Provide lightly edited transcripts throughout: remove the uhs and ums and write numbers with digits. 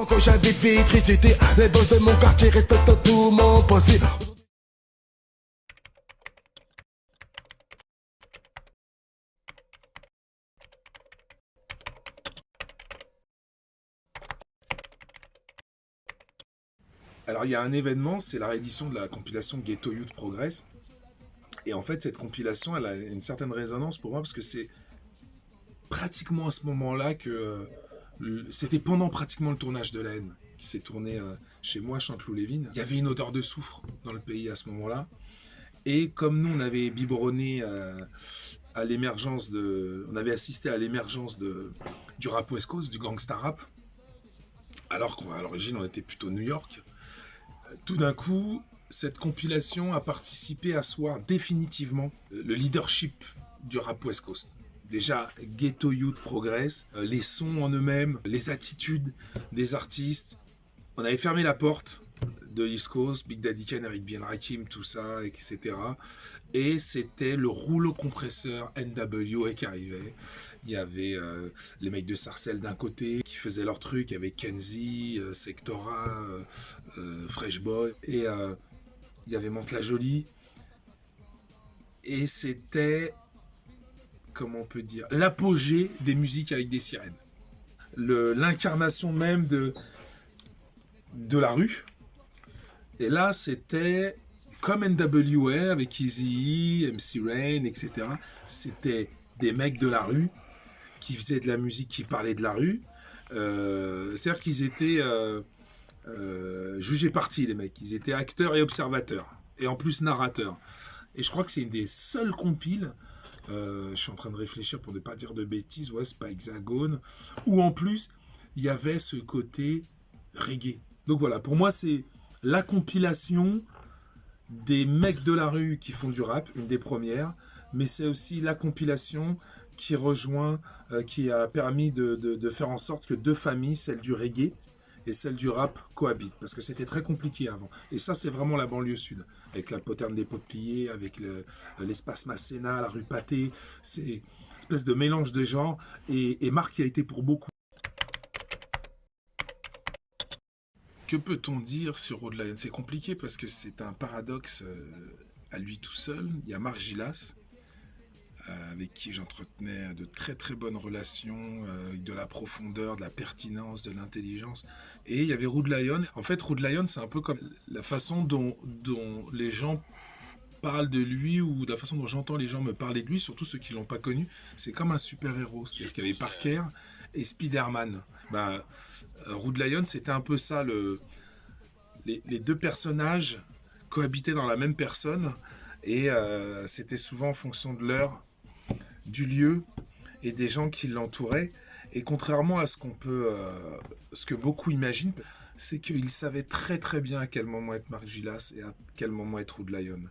quand j'avais Vitry City, les boss de mon quartier respectent tout mon passé. Alors il y a un événement, c'est la réédition de la compilation Ghetto Youth Progress. Et en fait, cette compilation, elle a une certaine résonance pour moi parce que c'est pratiquement à ce moment-là que c'était pendant pratiquement le tournage de La Haine qui s'est tourné chez moi, Chanteloup-les-Vignes. Il y avait une odeur de soufre dans le pays à ce moment-là. Et comme nous, on avait biberonné à l'émergence on avait assisté à l'émergence du rap West Coast, du gangsta rap, alors qu'à l'origine, on était plutôt New York. Tout d'un coup, cette compilation a participé à asseoir définitivement le leadership du rap West Coast. Déjà, Ghetto Youth Progress, les sons en eux-mêmes, les attitudes des artistes. On avait fermé la porte de East Coast, Big Daddy Kane, Eric Bien Rakim, tout ça, etc. Et c'était le rouleau compresseur NWA qui arrivait. Il y avait les mecs de Sarcelles d'un côté qui faisaient leur truc, il y avait Kenzie, Sectora, Fresh Boy, et il y avait Mantes-la Jolie. Et c'était, comment on peut dire, l'apogée des musiques avec des sirènes. L'incarnation même de la rue. Et là, c'était comme NWA avec Eazy-E, MC Rain, etc. C'était des mecs de la rue qui faisaient de la musique qui parlait de la rue. C'est-à-dire qu'ils étaient jugés partis, les mecs. Ils étaient acteurs et observateurs. Et en plus narrateurs. Et je crois que c'est une des seules compiles, je suis en train de réfléchir pour ne pas dire de bêtises, ouais, c'est pas Hexagone, où en plus, il y avait ce côté reggae. Donc voilà, pour moi, c'est la compilation des mecs de la rue qui font du rap, une des premières, mais c'est aussi la compilation qui rejoint, qui a permis de faire en sorte que deux familles, celle du reggae et celle du rap, cohabitent, parce que c'était très compliqué avant. Et ça, c'est vraiment la banlieue sud, avec la poterne des Peupliers, avec l'espace Masséna, la rue Pâté, c'est une espèce de mélange de genres, et Marc y a été pour beaucoup. Que peut-on dire sur Road Lion? C'est compliqué parce que c'est un paradoxe à lui tout seul. Il y a Marc Gilas, avec qui j'entretenais de très très bonnes relations, avec de la profondeur, de la pertinence, de l'intelligence. Et il y avait Rude Lion. En fait, Rude Lion, c'est un peu comme la façon dont les gens parlent de lui, ou de la façon dont j'entends les gens me parler de lui, surtout ceux qui ne l'ont pas connu. C'est comme un super-héros. C'est-à-dire qu'il y avait Parker et Spider-Man. Rude Lion, c'était un peu ça. Les deux personnages cohabitaient dans la même personne. Et c'était souvent en fonction de l'heure, du lieu et des gens qui l'entouraient. Et contrairement à ce ce que beaucoup imaginent, c'est qu'il savait très très bien à quel moment être Marc Gilas et à quel moment être Rude Lion.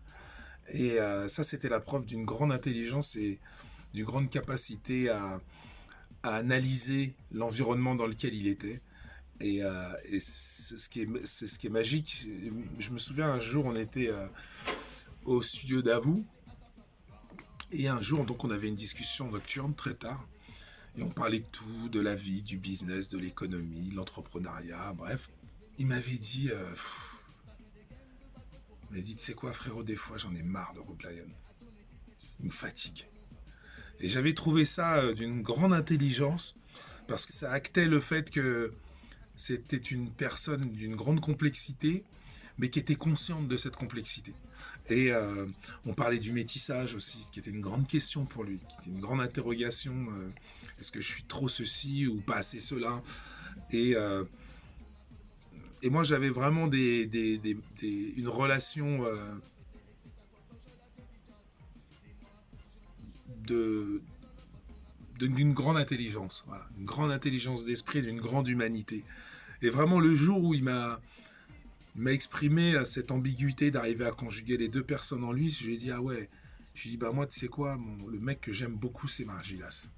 Et ça, c'était la preuve d'une grande intelligence et d'une grande capacité à analyser l'environnement dans lequel il était. Et c'est ce qui est magique. Je me souviens, un jour, on était au studio d'Avou. Et un jour, donc, on avait une discussion nocturne très tard. Et on parlait de tout, de la vie, du business, de l'économie, de l'entrepreneuriat, bref. Il m'avait dit, tu sais quoi, frérot, des fois, j'en ai marre de Rude Lion. Il me fatigue. Et j'avais trouvé ça d'une grande intelligence, parce que ça actait le fait que c'était une personne d'une grande complexité, mais qui était consciente de cette complexité. Et on parlait du métissage aussi, qui était une grande question pour lui, qui était une grande interrogation. Est-ce que je suis trop ceci ou pas assez cela? Et moi, j'avais vraiment une relation d'une grande intelligence, voilà, une grande intelligence d'esprit, d'une grande humanité. Et vraiment, le jour où il m'a exprimé cette ambiguïté d'arriver à conjuguer les deux personnes en lui, je lui ai dit, ah ouais, je lui ai dit, moi, tu sais quoi, le mec que j'aime beaucoup, c'est Marc Gilas.